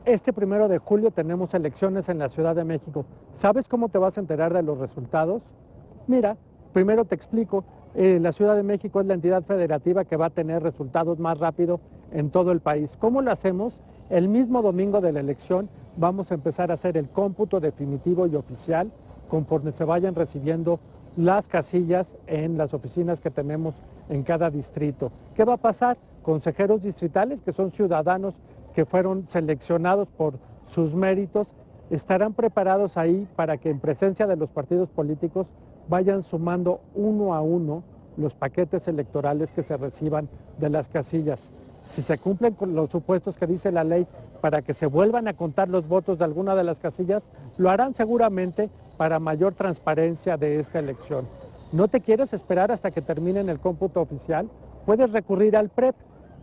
Este 1 de julio tenemos elecciones en la Ciudad de México. ¿Sabes cómo te vas a enterar de los resultados? Mira, primero te explico. La Ciudad de México es la entidad federativa que va a tener resultados más rápido en todo el país. ¿Cómo lo hacemos? El mismo domingo de la elección vamos a empezar a hacer el cómputo definitivo y oficial conforme se vayan recibiendo las casillas en las oficinas que tenemos en cada distrito. ¿Qué va a pasar? Consejeros distritales, que son ciudadanos que fueron seleccionados por sus méritos, estarán preparados ahí para que en presencia de los partidos políticos vayan sumando uno a uno los paquetes electorales que se reciban de las casillas. Si se cumplen con los supuestos que dice la ley para que se vuelvan a contar los votos de alguna de las casillas, lo harán seguramente para mayor transparencia de esta elección. ¿No te quieres esperar hasta que terminen el cómputo oficial? Puedes recurrir al PREP.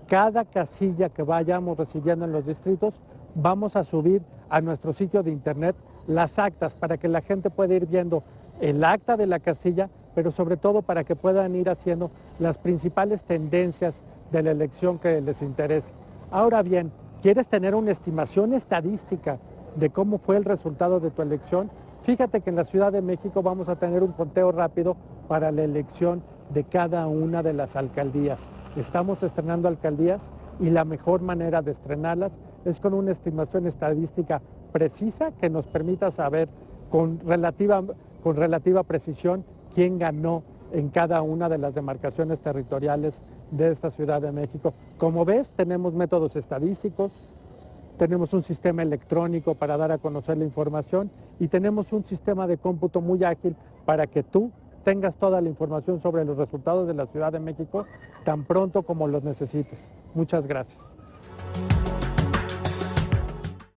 Cada casilla que vayamos recibiendo en los distritos, vamos a subir a nuestro sitio de internet las actas para que la gente pueda ir viendo el acta de la casilla, pero sobre todo para que puedan ir haciendo las principales tendencias de la elección que les interese. Ahora bien, ¿quieres tener una estimación estadística de cómo fue el resultado de tu elección? Fíjate que en la Ciudad de México vamos a tener un conteo rápido para la elección de cada una de las alcaldías. Estamos estrenando alcaldías y la mejor manera de estrenarlas es con una estimación estadística precisa que nos permita saber con relativa precisión quién ganó en cada una de las demarcaciones territoriales de esta Ciudad de México. Como ves, tenemos métodos estadísticos, tenemos un sistema electrónico para dar a conocer la información y tenemos un sistema de cómputo muy ágil para que tú tengas toda la información sobre los resultados de la Ciudad de México tan pronto como los necesites. Muchas gracias.